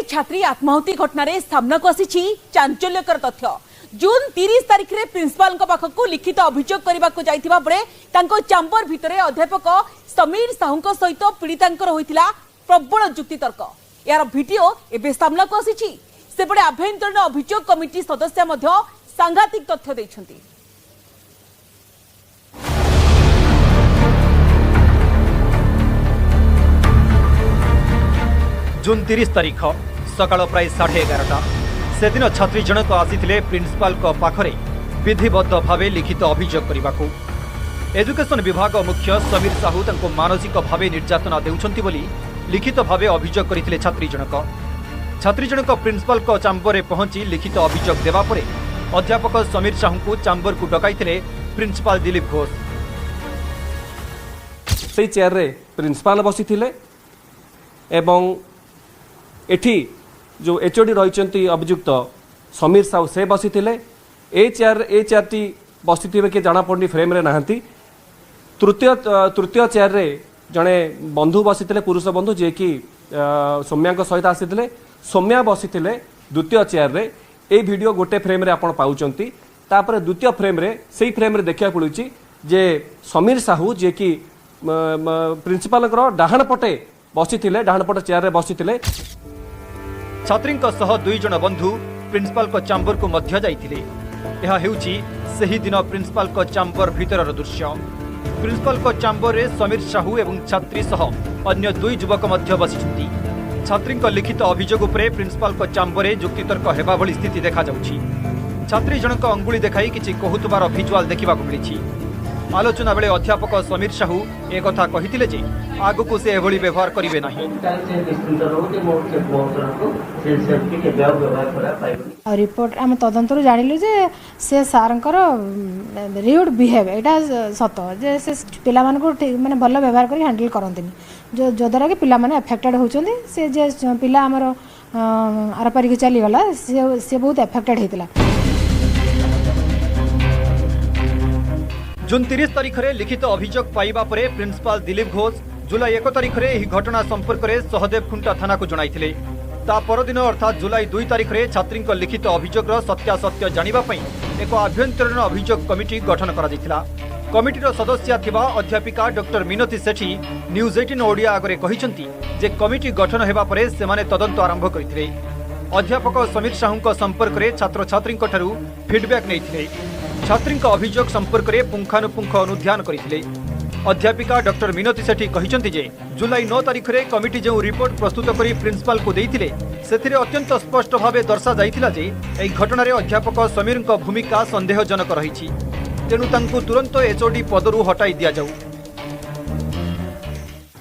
छात्री आत्माहुति घटना सामना को आसी चांचल्यकर तथ्य। जून 30 तारिख में प्रिंसिपाल पाखक लिखित अभियोग करने को जाइथिबा बेले तांको चैम्बर भितर अध्यापक समीर साहू सहित पीड़ितांकर होइथिला प्रबल जुक्तितर्क। यार वीडियो एबे सामना को आसी सेपटे आभ्यंतरीण अभियोग कमिटी सदस्य मध्य सांघातिक तथ्य दैछंती। जून 30 तारिख सकाळ प्राय 11:30 से दिन छात्री जनक आसीथिले प्रिंसिपाल को पाखरे विधिबद्ध भावे लिखित अभियोग करबाकू। एजुकेशन विभाग मुख्य समीर साहू तंको मानसिक भावे निर्यातना देउछंती बोली लिखित भावे अभियोग करथिले छात्री जनक प्रिंसिपाल को चैम्बर में पहुंची लिखित अभियोग देवा परे अध्यापक समीर साहू को चैम्बर को डकाइथिले प्रिंसिपाल दिलीप घोष। से चेयर रे प्रिंसिपाल बसिथिले एवं एठी जो एचओडी रही अभियुक्त समीर साहू से बसी ए चेयर टी बसी किए जाना पड़नी फ्रेम रे नहांती। तृतीय चेयर रे जड़े बंधु बसी पुरुष बंधु जे कि सौम्या सहित आसी सौम्या बसी द्वितीय चेयर रे ए वीडियो गोटे फ्रेम रे आपण पाउचंती। तापर द्वितीय फ्रेम रे सेही फ्रेम रे देखा पड़ुची जे समीर साहू जे कि प्रिंसिपाल डाहाण पटे बसी डाहाण पटे चेयर रे बसी छात्री दुई जन बंधु प्रिंसिपाल को चैम्बर को मध्य जाइथिले। यह हेउची सही दिन प्रिंसिपाल को चैम्बर भीतर दृश्य। प्रिंसिपाल को चैम्बर रे समीर साहू एवं छात्री सह अन्य दुई युवक मध्य बसिछंती। छात्री लिखित अभियोग उपरे प्रिंसिपाल को चैम्बर जुक्तितर्क हेबा भली स्थिति देखा जाउछि। छात्री जनक अंगुली देखाई किछि कहुतबार भिजुआल देखा मिली। आलोचना बेले अध्यापक समीर साहू एक कथा कहिथिले जे आगु से एभली व्यवहार करिवे नाही। रिपोर्ट आम तदंतर जानिलु जे से सारंकर रिउड बिहेव एटा सत जे से पिला मान को माने भल व्यवहार करी हैंडल करंतिनी जो द्वारा कि पिला माने अफेक्टेड होचंदी। से जे पिला हमर आरपारी के चली गला से बहुत अफेक्टेड हेतिला। जून 30 तारिख में लिखित अभियोग पाइबा परे प्रिंसिपाल दिलीप घोष जुलाई 1 तारिख में यह घटना संपर्क में सहदेव खुंटा थाना को जणाइथिले। ता परदिन अर्थात जुलाई 2 तारिख में छात्री लिखित अभियोग सत्यासत्य जानिबा पई एक आभ्यंतरीण अभियोग कमिटी गठन करा जायतिला। कमिटीर सदस्य थिबा अध्यापिका डॉक्टर मिनती सेठी न्यूज 18 ओडिया आगरे कहिसंती जे कमिटी गठन हेबा परे सेमाने तदंत आरंभ करथिले। अध्यापक समीर साहू संपर्क में छात्र छात्री फीडबैक नहीं छात्री अभियोग संपर्क में पुंखानुपुंख अनुध्यान करते। अध्यापिका डॉक्टर मिनती सेठी कहिसंती जे जुलाई 9 तारिख में कमिटी जो रिपोर्ट प्रस्तुत करी प्रिंसिपाल को देइथिले सेथिरे अत्यंत स्पष्ट भाव दर्शा जाइथिला जे एई घटना अध्यापक समीर भूमिका संदेहजनक रही। तेणु तांकु तुरंत एचओडी पदरू हटाई दिया जाऊ।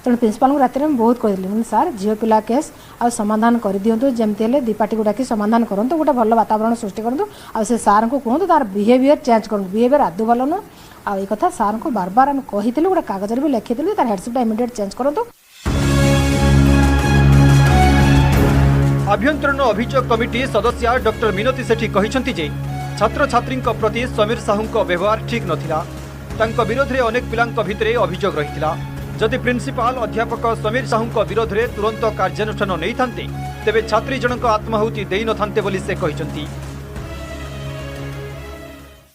तेणु प्रिंसिपाल को रात में बहुत कहली सार झील पिला केस आ समाधान कर दिंतु जमती दी पार्टी को डाक समाधान करूँ गोटे भल वातावरण सृष्टि करूँ आ से सार को कहूँ तार बिहेवियर चेंज करूँ बिहेवियर आदौ भल नुह आ कथा सार को बार बार आम कही गोटे कागज भी लिखी तार हेडशिप इमिडिएट चेंज करूँ। आभ्यंतरीण अभियोग कमिटी सदस्य डॉक्टर मिनती सेठी कहिसंती जे छात्र छात्री प्रति समीर साहू व्यवहार ठीक नथिला। तांको विरोध में अनेक पिलांक भितरे अभियोग रहिथिला। जदि प्रिंसिपाल अध्यापक समीर साहू विरोध में तुरंत कार्यानुष्ठान नहीं थांते तेबे छात्री जनक आत्माहुति देई न थांते बोली से कहिसंती।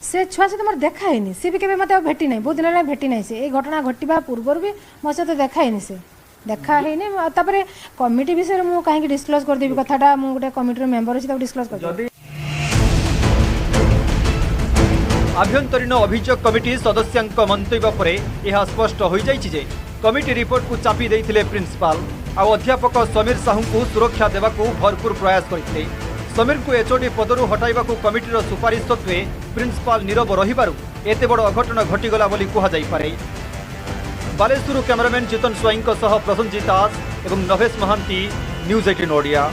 से छुआ से तुम देखा ही सी भी केबे मते भेटी नहीं बहुत दिन भेटी नहीं से घटना घटवा पूर्व भी मो सहित देखा ही से देखा ही तापर कमिटी विषय में कहीं डिस्क्लोज कर देबी कथाटा मु गोटे कमिटी मेंबर अछि डिस्क्लोज कर। आभ्यंतरीण अभियोग कमिटी सदस्यांक मंतव्य परे यह स्पष्ट हो जाइछि जे कमिटी रिपोर्ट को चापी देइथिले प्रिंसिपाल आ अध्यापक समीर साहू को सुरक्षा देवाकू भरपूर प्रयास करथिले। समीर को एचओडी पदरू हटाइबाकू कमिटीर सुपारिश सत्वे प्रिंसिपाल नीरव रहिबारु एते बड़ अघटन घटिगला बोली कुहा जाई पारे। बालेश्वर कैमरामैन चेतन स्वाईं सह प्रसन्नजीत दास एवं नभेश महांती न्यूज 18 ओडिया।